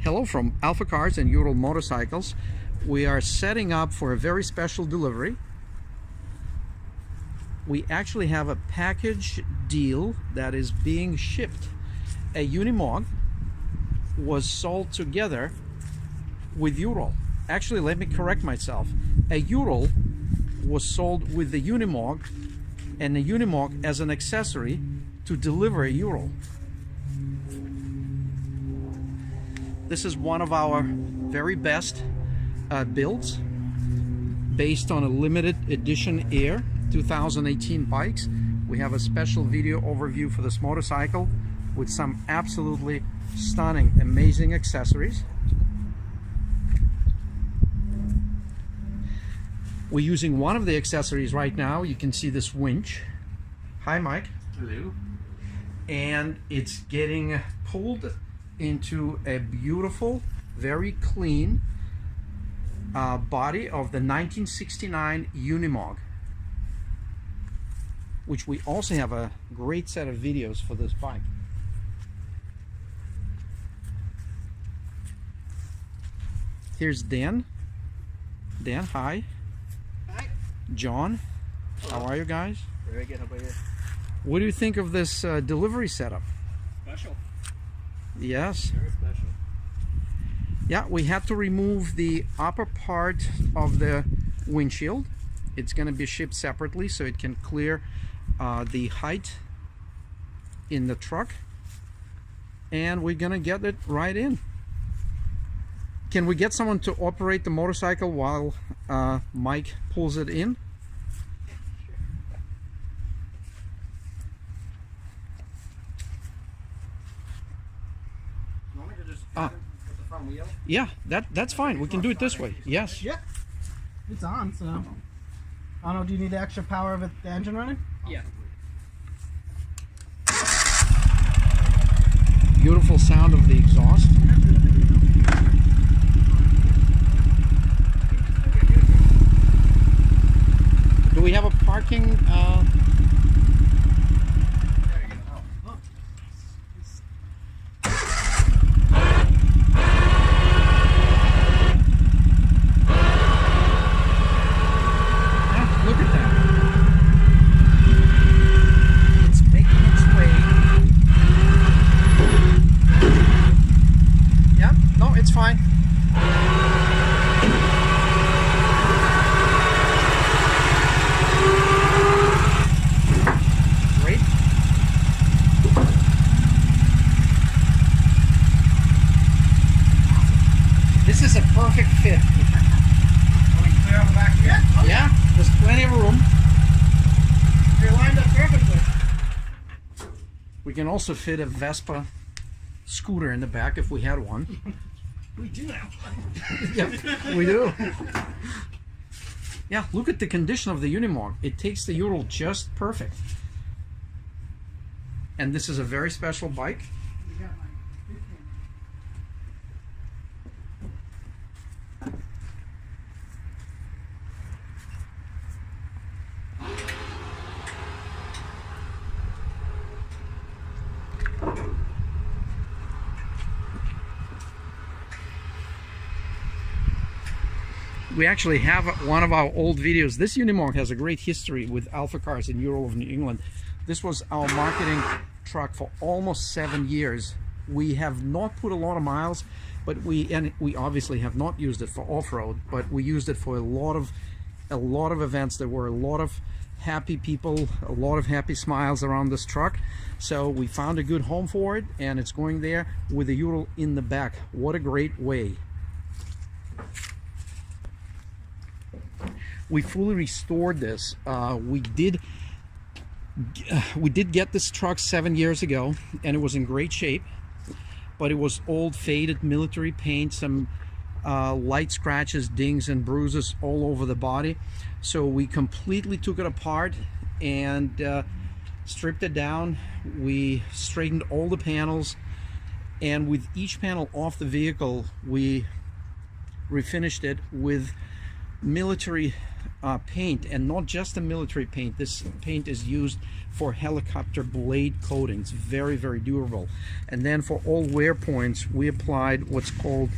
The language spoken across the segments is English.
Hello from AlphaCars and Ural motorcycles. We are setting up for a very special delivery. We actually have a package deal that is being shipped. A Unimog was sold together with Ural. Actually, let me correct myself. A Ural was sold with the Unimog, and the Unimog as an accessory to deliver a Ural. This is one of our very best builds based on a limited edition Air 2018 bikes. We have a special video overview for this motorcycle with some absolutely stunning, amazing accessories. We're using one of the accessories right now. You can see this winch. Hi, Mike. Hello. And it's getting pulled into a beautiful, very clean body of the 1969 Unimog, which we also have a great set of videos for this bike. Here's Dan. Dan, hi. Hi. John. Hello. How are you guys? Very good. How about you? What do you think of this delivery setup? Special. Yes. Very special. Yeah, we had to remove the upper part of the windshield. It's going to be shipped separately so it can clear the height in the truck. And we're going to get it right in. Can we get someone to operate the motorcycle while Mike pulls it in? With the front wheel? Yeah, that's fine. We can do it this way. Yes. Yeah, it's on, so I don't know, do you need the extra power of the engine running? Yeah. Beautiful sound of the exhaust. Do we have a parking look at that. It's making its way. Yeah, no, it's fine. Great. This is a perfect fit. Are we clear on the back here? Yeah, there's plenty of room. You're lined up perfectly. We can also fit a Vespa scooter in the back if we had one. We do now. Yep, we do. Yeah, look at the condition of the Unimog. It takes the Ural just perfect. And this is a very special bike. We actually have one of our old videos. This Unimog has a great history with AlphaCars in Ural of New England. This was our marketing truck for almost 7 years. We have not put a lot of miles, but we obviously have not used it for off-road, but we used it for a lot of events. There were a lot of happy people, a lot of happy smiles around this truck. So we found a good home for it, and it's going there with the Ural in the back. What a great way. We fully restored this. We did get this truck 7 years ago, and it was in great shape, but it was old, faded military paint, some light scratches, dings and bruises all over the body. So we completely took it apart and stripped it down. We straightened all the panels, and with each panel off the vehicle, we refinished it with military paint, and not just a military paint. This paint is used for helicopter blade coating. It's very, very durable. And then for all wear points, we applied what's called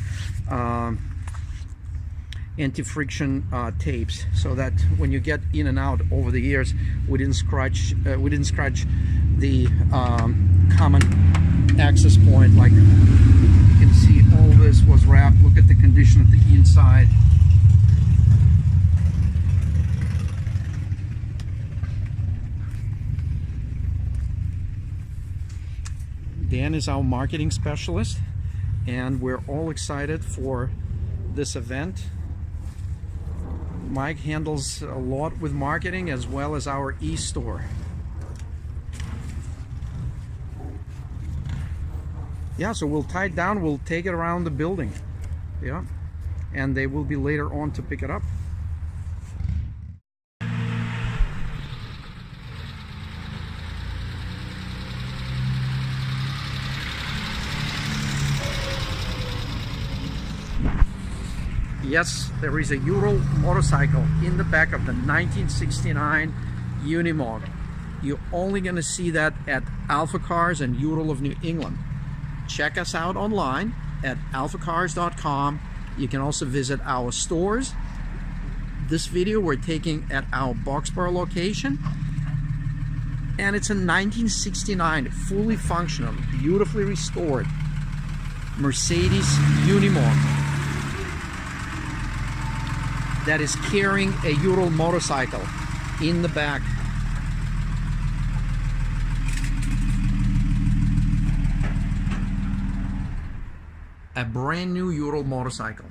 anti-friction tapes, so that when you get in and out over the years, we didn't scratch the common access point. Like you can see, all this was wrapped. Look at the condition of the inside. Dan is our marketing specialist, and we're all excited for this event. Mike handles a lot with marketing as well as our e-store. Yeah, so we'll tie it down, we'll take it around the building. Yeah, and they will be later on to pick it up. Yes, there is a Ural motorcycle in the back of the 1969 Unimog. You're only going to see that at AlphaCars and Ural of New England. Check us out online at alphacars.com. You can also visit our stores. This video we're taking at our Boxborough location. And it's a 1969, fully functional, beautifully restored Mercedes Unimog that is carrying a Ural motorcycle in the back. A brand new Ural motorcycle.